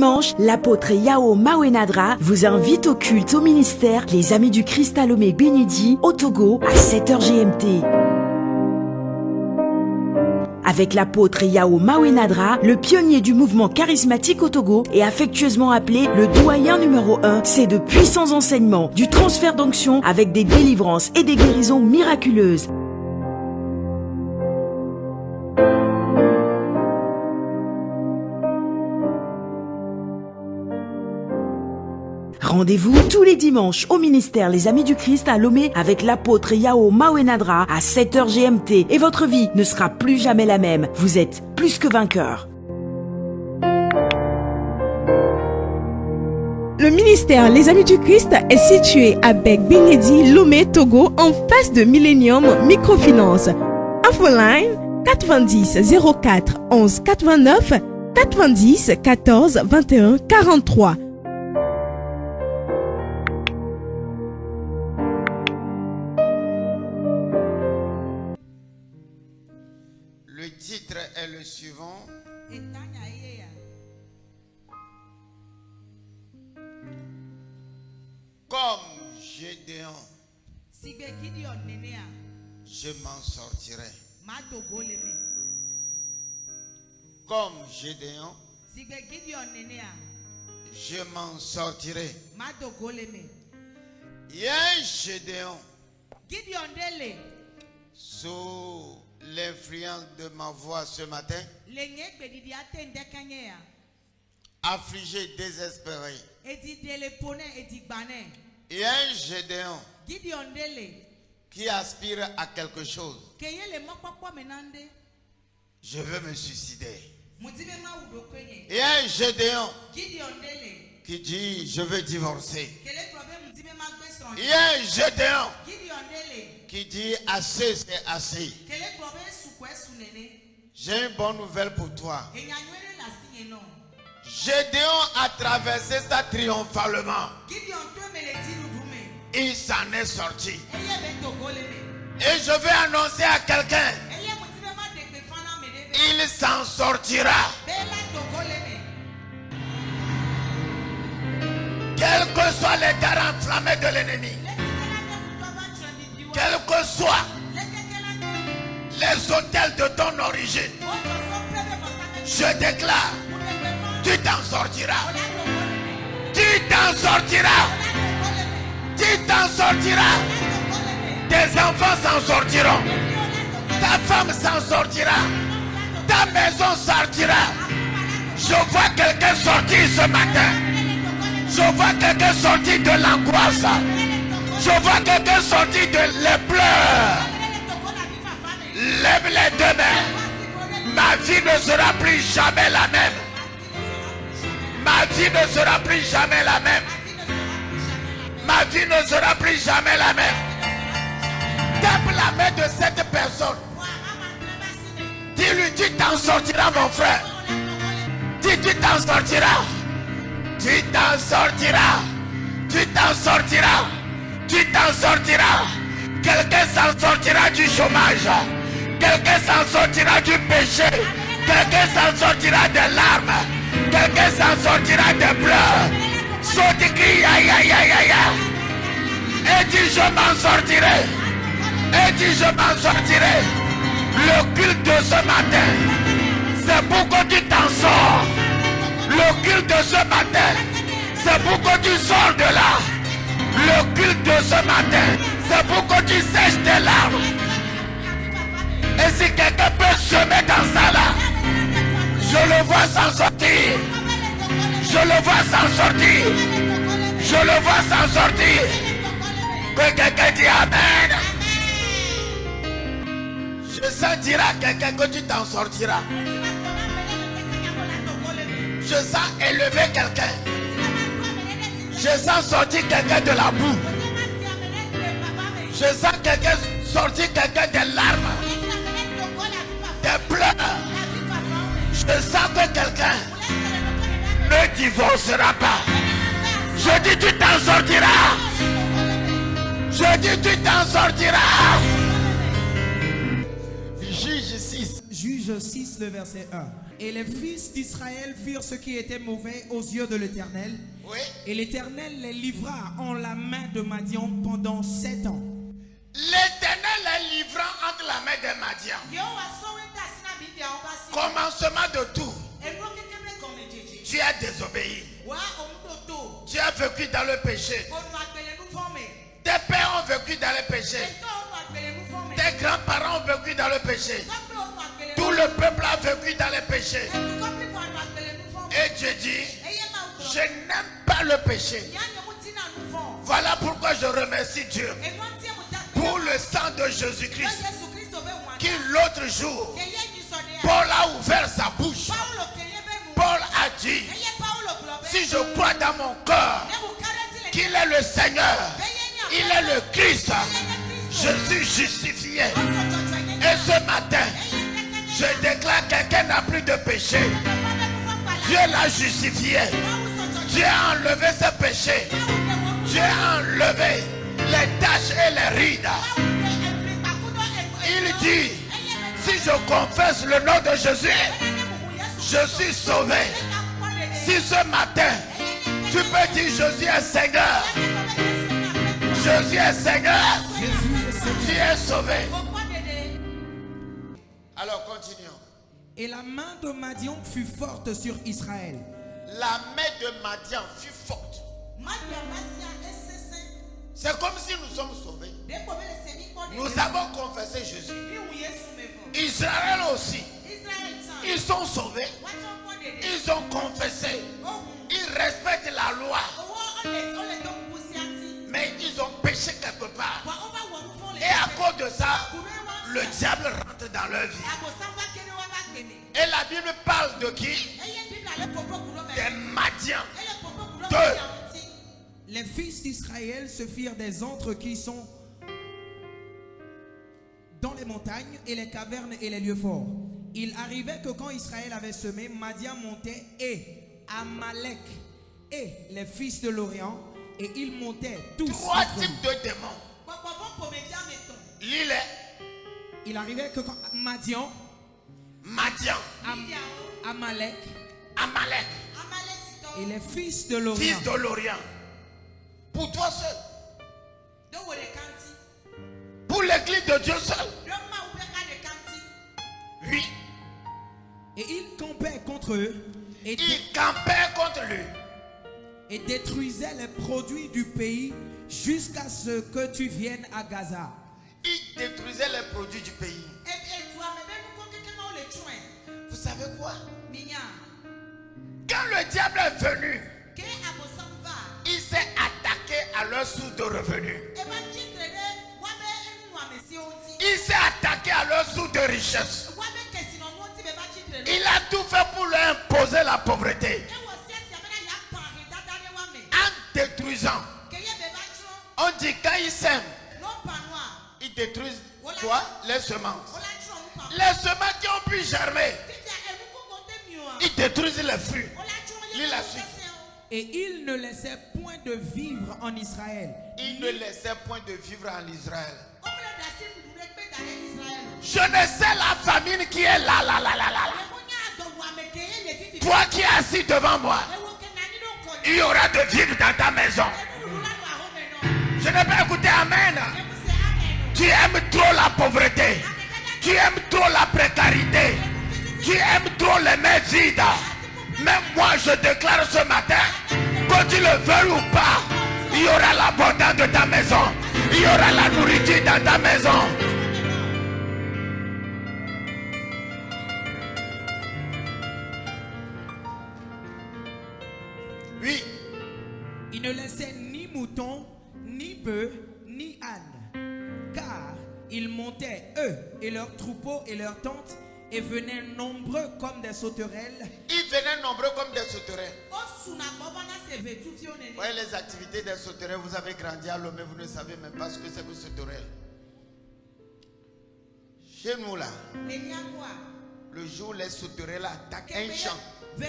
dimanche, l'apôtre Yao Mawenadra vous invite au culte au ministère Les Amis du Christ à Lomé Bénédit au Togo à 7h GMT. Avec l'apôtre Yao Mawenadra, le pionnier du mouvement charismatique au Togo et affectueusement appelé le doyen numéro 1, c'est de puissants enseignements, du transfert d'onction avec des délivrances et des guérisons miraculeuses. Rendez-vous tous les dimanches au ministère Les Amis du Christ à Lomé avec l'apôtre Yao Mawenadra à 7h GMT et votre vie ne sera plus jamais la même. Vous êtes plus que vainqueur. Le ministère Les Amis du Christ est situé à Bec-Bénédit, Lomé, Togo, en face de Millennium Microfinance. Infoline 90 04 11 89 90 14 21 43. Le titre est le suivant. Comme Gédéon, je m'en sortirai. Comme Gédéon, je m'en sortirai. Il y a un Gédéon sous l'influence de ma voix ce matin, affligé, désespéré. Il y a un Gédéon qui aspire à quelque chose. Je veux me suicider. Il y a un Gédéon qui dit je veux divorcer. Il y a un Gédéon qui dit assez c'est assez. J'ai une bonne nouvelle pour toi. Gédéon a traversé ça triomphalement. Il s'en est sorti. Et je vais annoncer à quelqu'un, il s'en sortira. Quels que soient les terrains enflammés de l'ennemi, quels que soient les hôtels de ton origine, je déclare, tu t'en sortiras. Tu t'en sortiras. Tu t'en sortiras. Tes enfants s'en sortiront. Ta femme s'en sortira. Ta maison sortira. Je vois quelqu'un sortir ce matin. Je vois quelqu'un sortir de l'angoisse. Je vois quelqu'un sortir de les pleurs. Lève les deux mains. Ma vie ne sera plus jamais la même. Ma vie ne sera plus jamais la même. Ma vie ne sera plus jamais la même. Tape la main de cette personne. Dis-lui, tu t'en sortiras mon frère. Dis, tu t'en sortiras. Tu t'en sortiras. Tu t'en sortiras. Tu t'en sortiras. Quelqu'un s'en sortira du chômage. Quelqu'un s'en sortira du péché. Quelqu'un s'en sortira des larmes. Quelqu'un s'en sortira des pleurs. Saute et crie aïe aïe aïe aïe. Et dis je m'en sortirai. Et dis je m'en sortirai. Le culte de ce matin, c'est pour que tu t'en sors. Le culte de ce matin, c'est pour que tu sors de là. Le culte de ce matin, c'est pour que tu sèches tes larmes. Et si quelqu'un peut semer dans ça là, je le vois s'en sortir. Je le vois s'en sortir. Je le vois s'en sortir. Que quelqu'un dit Amen. Je sentirai à quelqu'un que tu t'en sortiras. Je sens élever quelqu'un. Je sens sortir quelqu'un de la boue. Je sens quelqu'un sortir quelqu'un des larmes, des pleurs. Je sens que quelqu'un ne divorcera pas. Je dis tu t'en sortiras. Je dis tu t'en sortiras. Juge 6. Juge 6, le verset 1. Et les fils d'Israël firent ce qui était mauvais aux yeux de l'Éternel. Oui. Et l'Éternel les livra en la main de Madian pendant 7 ans. L'Éternel les livrant entre la main de Madian. Commencement de tout. Tu as désobéi. Tu as vécu dans le péché. Tes pères ont vécu dans le péché. Tes grands-parents ont vécu dans le péché. Tout le peuple a vécu dans le péché. Et Dieu dit, je n'aime pas le péché. Voilà pourquoi je remercie Dieu pour le sang de Jésus-Christ qui l'autre jour, Paul a ouvert sa bouche. Paul a dit, si je crois dans mon cœur qu'il est le Seigneur, il est le Christ, je suis justifié. Et ce matin, je déclare que quelqu'un n'a plus de péché. Dieu l'a justifié. Dieu a enlevé ses péchés. Dieu a enlevé les taches et les rides. Il dit, si je confesse le nom de Jésus, je suis sauvé. Si ce matin, tu peux dire Jésus est Seigneur. Jésus est Seigneur. Tu es sauvé. Alors continuons. Et la main de Madian fut forte sur Israël. La main de Madian fut forte. C'est comme si nous sommes sauvés. Nous avons confessé Jésus. Israël aussi. Ils sont sauvés. Ils ont confessé. Ils respectent la loi. Mais ils ont péché quelque part. Et à cause de ça, le diable rentre dans leur vie. Et la Bible parle de qui? Des Madians. Les fils d'Israël se firent des antres qui sont dans les montagnes et les cavernes et les lieux forts. Il arrivait que quand Israël avait semé, Madian montait et Amalek et les fils de l'Orient, et ils montaient tous. 3 types de démons. L'île. Il arrivait que quand Madian, Amalek et les fils de l'Orient. Fils de l'Orient. Pour toi seul. Pour l'église de Dieu seul. Oui. Et ils campaient contre eux. Ils campaient contre lui. Et détruisaient les produits du pays jusqu'à ce que tu viennes à Gaza. Ils détruisaient les produits du pays. Vous savez quoi? Quand le diable est venu, il s'est attaqué à leur source de revenus. Il s'est attaqué à leur source de richesse. Il a tout fait pour leur imposer la pauvreté. En détruisant. On dit quand ils sèment, ils détruisent quoi? Les semences. Les semences qui ont pu germer, ils détruisent les fruits. Lis la suite. Et il ne laissait point de vivre en Israël. Il ne laissait point de vivre en Israël. Je ne sais la famine qui est là. Toi qui es assis devant moi, il y aura de vivre dans ta maison. Je n'ai pas écouté Amen. Tu aimes trop la pauvreté. Tu aimes trop la précarité. Tu aimes trop les mains vides. Même moi je déclare ce matin, que tu le veuilles ou pas, il y aura l'abondance de ta maison. Il y aura la nourriture dans ta maison. Oui. Il ne laissait ni mouton, ni bœuf, ni âne, car ils montaient eux et leurs troupeaux et leurs tentes et venaient nombreux comme des sauterelles. Ils venaient nombreux comme des sauterelles. Vous voyez les activités des sauterelles, vous avez grandi à Lomé, vous ne savez même pas ce que c'est que sauterelles. Chez nous là, le jour où les sauterelles attaquent un champ, 1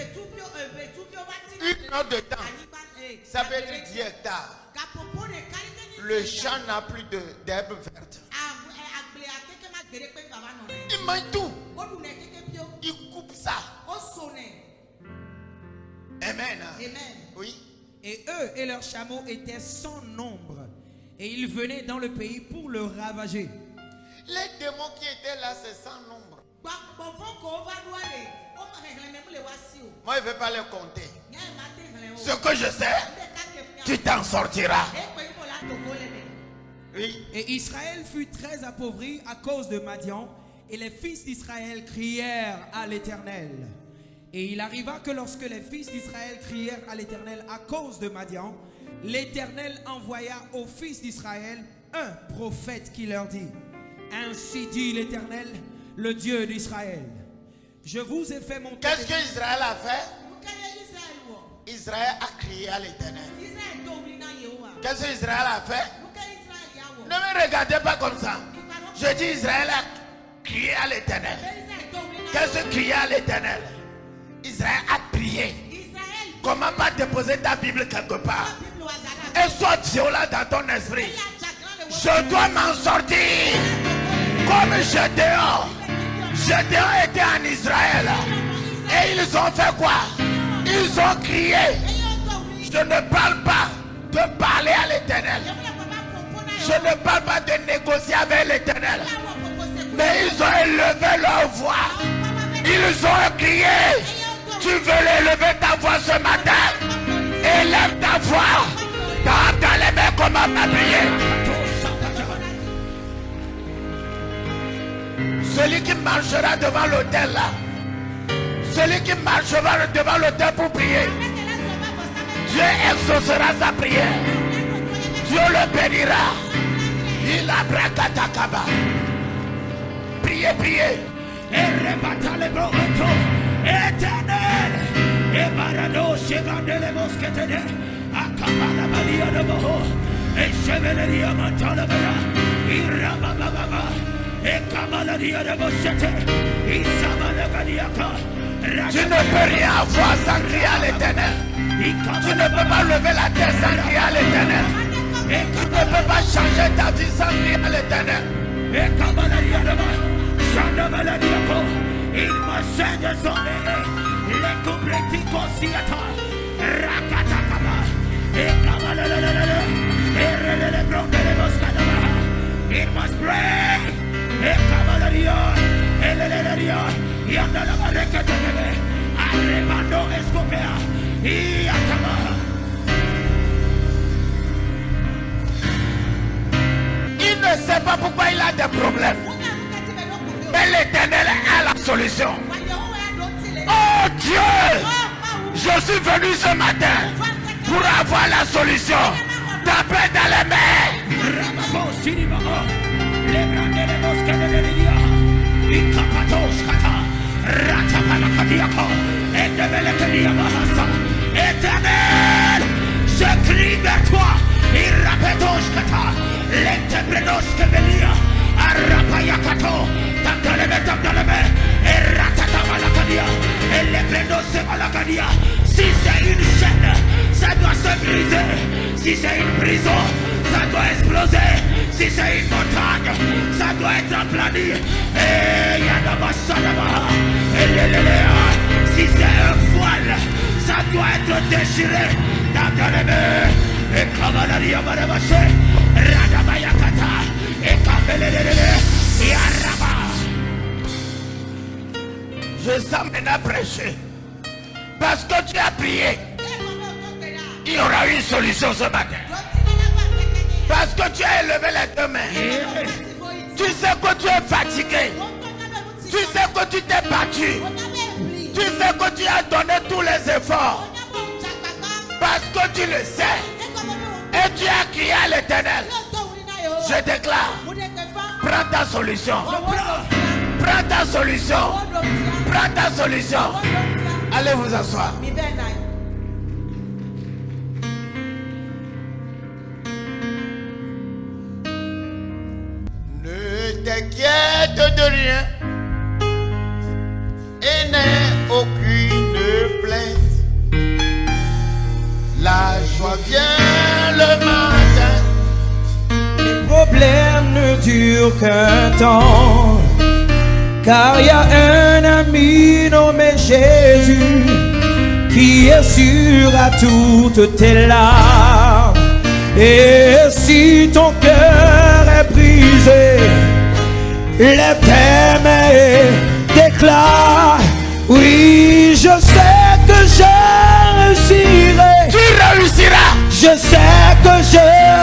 heure de temps, ça veut dire 10 hectares. Le champ n'a plus d'herbe verte. Ils mangent tout. Il coupe ça. Amen. Amen. Oui. Et eux et leurs chameaux étaient sans nombre. Et ils venaient dans le pays pour le ravager. Les démons qui étaient là, c'est sans nombre. Moi, je ne vais pas les compter. Ce que je sais, tu t'en sortiras. Oui. Et Israël fut très appauvri à cause de Madian. Et les fils d'Israël crièrent à l'Éternel. Et il arriva que lorsque les fils d'Israël crièrent à l'Éternel à cause de Madian, l'Éternel envoya aux fils d'Israël un prophète qui leur dit: ainsi dit l'Éternel, le Dieu d'Israël, je vous ai fait monter. Qu'est-ce que Israël a fait? Israël a crié à l'Éternel. Qu'est-ce que Israël a fait? Ne me regardez pas comme ça. Je dis Israël a crié à l'Éternel. Qu'est-ce que crier à l'Éternel? Israël a prié. Comment pas déposer ta Bible quelque part et soit violent dans ton esprit? Je dois m'en sortir. Comme Gédéon. Gédéon était en Israël. Et ils ont fait quoi? Ils ont crié. Je ne parle pas de parler à l'Éternel. Je ne parle pas de négocier avec l'Éternel. Mais ils ont élevé leur voix. Ils ont crié. Tu veux élever ta voix ce matin? Élève ta voix. Dans les mains comme à prier. Celui qui marchera devant l'autel là. Celui qui marchera devant l'autel pour prier, Dieu exaucera sa prière. Dieu le bénira. Il a brakatakaba. Priez, priez. Et rebattez les brontos. Éternel. Et barado, chevande les mosquetés. Akabala balia de boho. Et chevaleria mantalabaya. Irabababa. Et kamalaria de bochete. Isabalagadiaka. Tu ne peux rien avoir sans crier à l'Éternel. Tu ne peux pas lever la tête sans crier à l'Éternel. Tu ne peux pas changer ta vie sans crier à l'Éternel. Il me sait désormais les complètes consciata. Rakatakaba. Et kamalala. Et relele brondele moscadaba. It must pray. Et kamalaria. Et leleria. Yandala barekatebe. Arrebando escopea. Iatama. Il ne sait pas pourquoi il a des problèmes. Mais l'Éternel a la solution. Oh Dieu, je suis venu ce matin pour avoir la solution. Taper dans les mains. Éternel, je crie vers toi. Si c'est une chaîne, ça doit se briser. Si c'est une prison, ça doit exploser. Si c'est une montagne, ça doit être aplani. Et si c'est un voile, ça doit être déchiré. Et comme on a dit, on va remarcher. Radabayakata. Et je sens maintenant prêcher. Parce que tu as prié, il y aura une solution ce matin. Parce que tu as élevé les deux mains. Tu sais que tu es fatigué. Tu sais que tu t'es battu. Tu sais que tu as donné tous les efforts. Parce que tu le sais. Et tu as crié à l'Éternel. Je déclare, prends ta solution. Prends ta solution. Prends ta solution. Allez vous asseoir. Ne t'inquiète de rien et n'aie aucune plainte. La joie vient le matin. Les problèmes ne durent qu'un temps. car il y a un ami nommé Jésus qui essuiera toutes tes larmes. Et si ton cœur est brisé, lève tes mains et déclare: oui, je sais que je réussirai. Tu réussiras. Je sais que je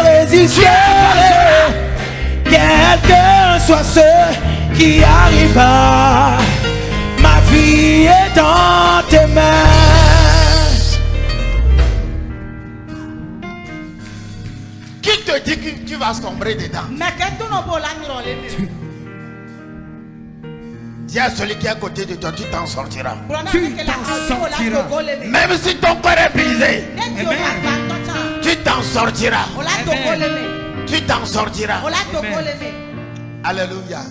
résisterai. Quel que soit ce qui arrivera, ma vie est dans tes mains. Qui te dit que tu vas sombrer dedans? Dis à celui qui est à côté de toi, tu t'en sortiras. Tu t'en sortiras. Même si ton corps est brisé, tu t'en sortiras. Tu t'en sortiras. Alléluia.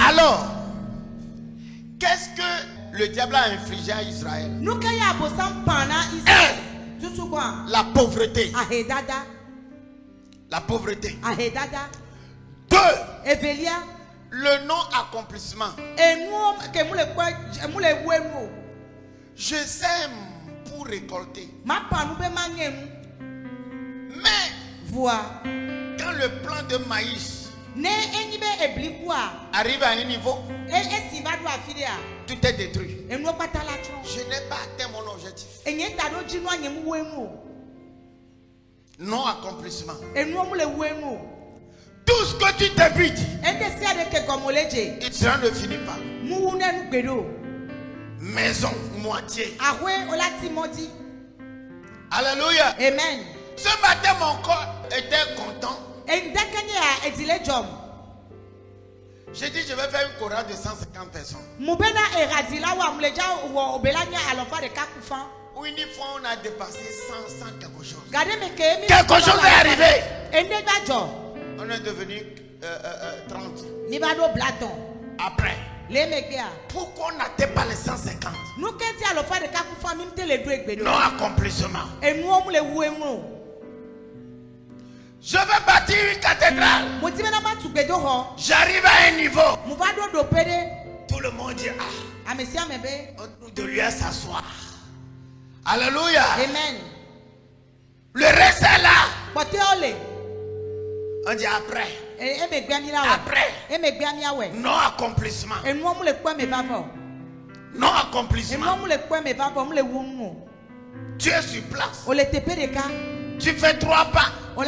Alors, qu'est-ce que le diable a infligé à Israël? La pauvreté. La pauvreté. 2. Le non-accomplissement. Je sème pour récolter. Mais quand le plant de maïs arrive à un niveau, tout est détruit. Je n'ai pas atteint mon objectif. Non-accomplissement. Tout ce que tu débutes, il sera ne finit pas. Maison, moitié. Alléluia. Amen. Ce matin, mon corps était content. J'ai dit, je vais faire une chorale de 150 personnes. Où une fois, on a dépassé 100 quelque chose. Quelque chose est arrivé. On est devenu 30. Après. Pourquoi on n'atteint pas les 150? Non accomplissement. Je vais bâtir une cathédrale. J'arrive à un niveau. Tout le monde dit: ah, on doit s'asseoir. Alléluia. Amen. Le reste est là. On dit après. Après. Non accomplissement. Non accomplissement. Tu es sur place. Tu fais 3 pas. Et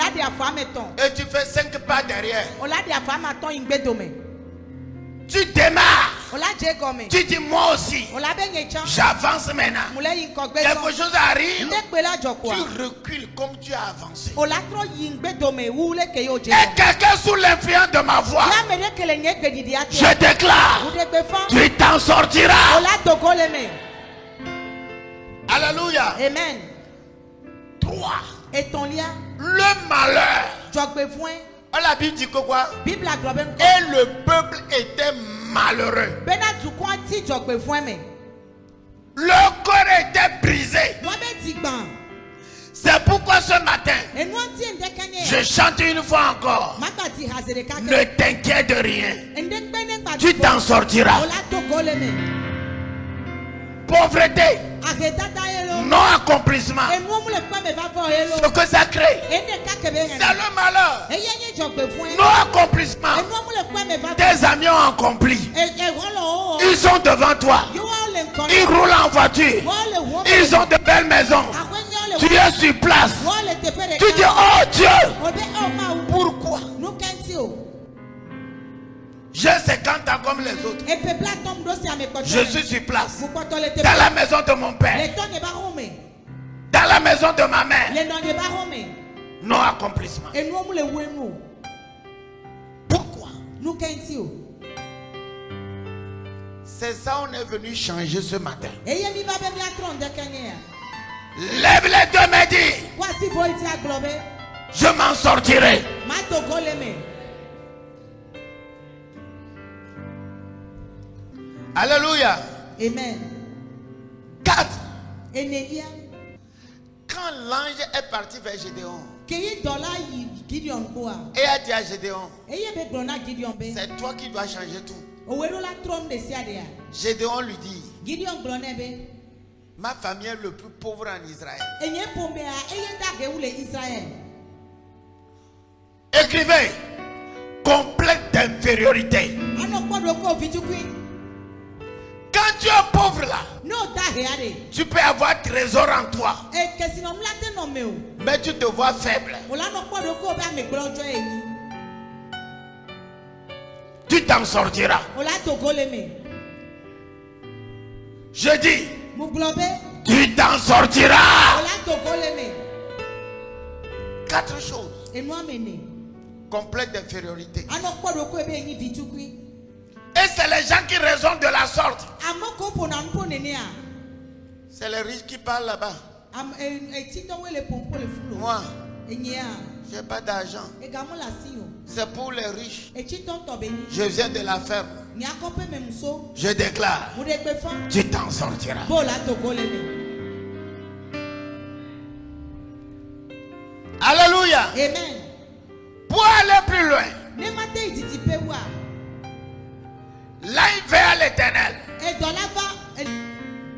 tu fais 5 pas derrière. Tu démarres. Tu dis moi aussi. J'avance maintenant. Quelque chose arrive. Tu recules comme tu as avancé. Et quelqu'un sous l'influence de ma voix, je déclare, tu t'en sortiras. Alléluia. Amen. 3. Et ton lien, le malheur. La Bible dit que quoi? Et le peuple était malheureux. Le corps était brisé. C'est pourquoi ce matin, je chante une fois encore: ne t'inquiète de rien, tu t'en sortiras. Pauvreté, non accomplissement, ce que ça crée, c'est le malheur. Non accomplissement, tes amis ont accompli. Ils sont devant toi. Ils roulent en voiture. Ils ont de belles maisons. Tu es sur place. Tu dis: oh Dieu, pourquoi? J'ai 50 ans comme les autres. Je suis sur place. Dans la maison de mon père. Dans la maison de ma mère. Non accomplissement. Pourquoi? C'est ça on est venu changer ce matin. Lève les 2 mains, dis: je m'en sortirai. Alléluia. Amen. 4. Quand l'ange est parti vers Gédéon et a dit à Gédéon: c'est toi qui dois changer tout. Gédéon lui dit, ma famille est le plus pauvre en Israël. Écrivez, complexe d'infériorité. Quand tu es pauvre là, tu peux avoir trésor en toi, mais tu te vois faible. Tu t'en sortiras. Je dis, tu t'en sortiras. 4 choses. Complexe d'infériorité. Et c'est les gens qui raisonnent de la sorte. C'est les riches qui parlent là-bas. Moi, je n'ai pas d'argent. C'est pour les riches. Je viens de la ferme. Je déclare, tu t'en sortiras. Alléluia. Amen. Pour aller plus loin, là il vers l'éternel.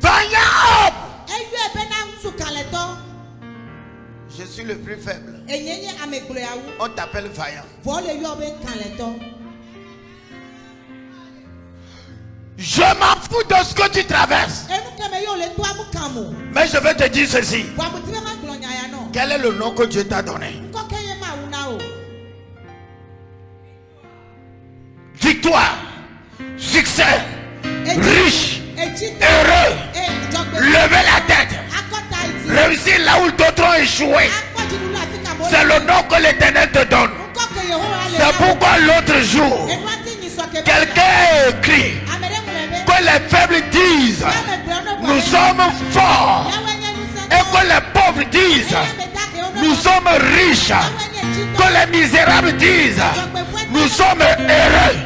Vaillant homme. Je suis le plus faible. On t'appelle vaillant. Je m'en fous de ce que tu traverses. Mais je vais te dire ceci. Quel est le nom que Dieu t'a donné? Victoire, succès, riche, heureux, lever la tête, réussir là où d'autres ont échoué. C'est le nom que l'Éternel te donne. C'est pourquoi l'autre jour, quelqu'un écrit que les faibles disent nous sommes forts, et que les pauvres disent nous sommes riches, que les misérables disent nous sommes heureux.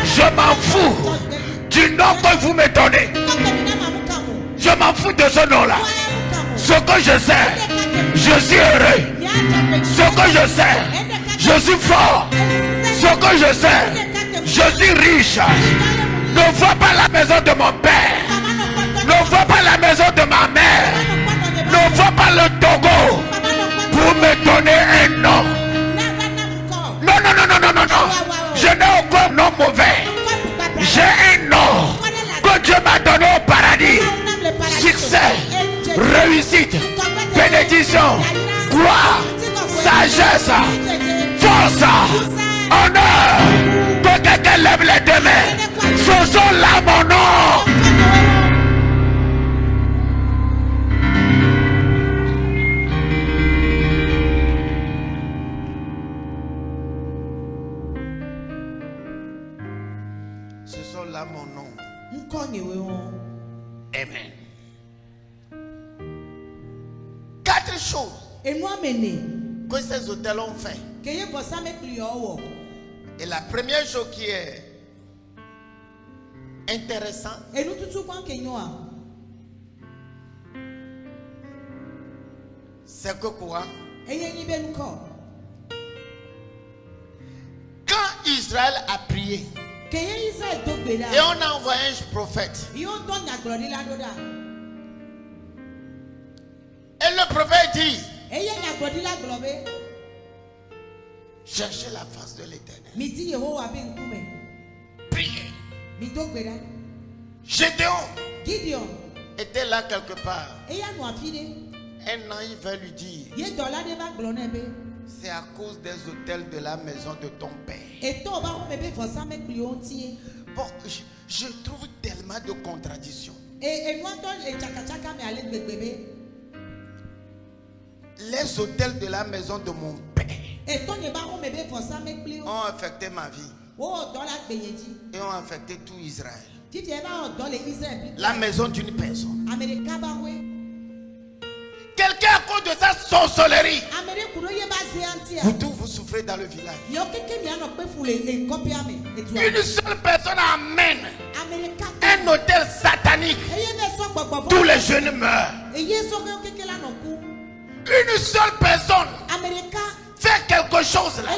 Je m'en fous du nom que vous me donnez. Je m'en fous de ce nom là. Ce que je sais, je suis heureux. Ce que je sais, je suis fort. Ce que je sais, je suis riche. Ne vois pas la maison de mon père. Ne vois pas la maison de ma mère. Ne vois pas le Togo pour me donner un nom. Non, non, non, non, non, non, non. Je n'ai aucun nom mauvais. J'ai un nom que Dieu m'a donné au paradis. Succès, réussite, bénédiction, gloire, sagesse, force, honneur. Que quelqu'un lève les deux mains. Ce sont là mon nom. Ce sont là mon nom. Amen. 4 choses que ces hôtels ont fait. Et la première chose qui est intéressante, c'est que quoi? Quand Israël a prié et on a envoyé un prophète, et le prophète dit cherchez la face de l'Éternel, priez. Gédéon était là quelque part. Un ange va lui dire c'est à cause des hôtels de la maison de ton père. Bon, je trouve tellement de contradictions. Les hôtels de la maison de mon père ont affecté ma vie et ont affecté tout Israël. La maison d'une personne. Quelqu'un à cause de sa sorcellerie, vous souffrez dans le village. Une seule personne amène un hôtel satanique. Tous les jeunes meurent. Une seule personne fait quelque chose là.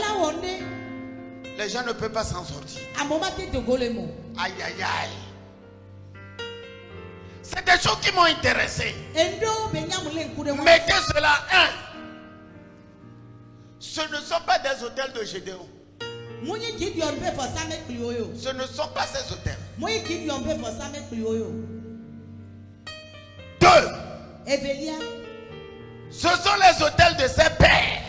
Les gens ne peuvent pas s'en sortir. Aïe, aïe, aïe. C'est des choses qui m'ont intéressé. Mettez cela, ce ne sont pas des hôtels de Gédéon. Ce ne sont pas ces hôtels. 2. Ce sont les hôtels de ses pères.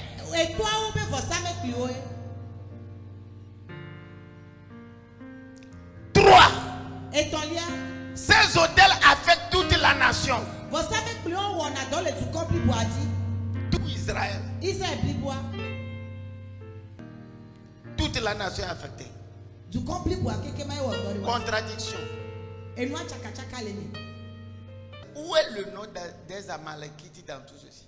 3. Ces hôtels affectent toute la nation. Tout Israël. Toute la nation est affectée. Contradiction. Où est le nom des Amalekites dans tout ceci?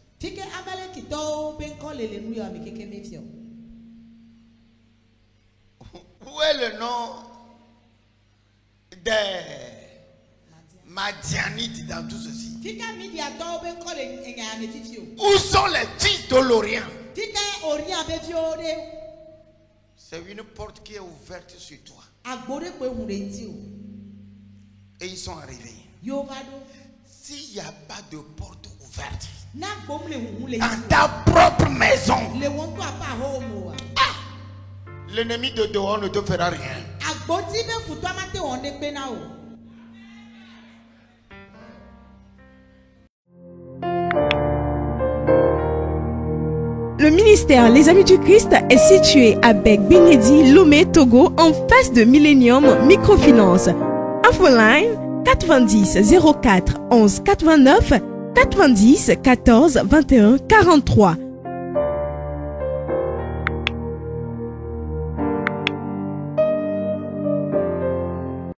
Où est le nom des Madianites dans tout ceci? Où sont les fils de l'Orient? C'est une porte qui est ouverte sur toi. Et ils sont arrivés. S'il n'y a pas de porte ouverte dans ta propre maison, l'ennemi de dehors ne te fera rien. Le ministère Les Amis du Christ est situé à Bec-Binedi, Lomé, Togo, en face de Millennium Microfinance. Infoline 90 04 11 89 90 14 21 43.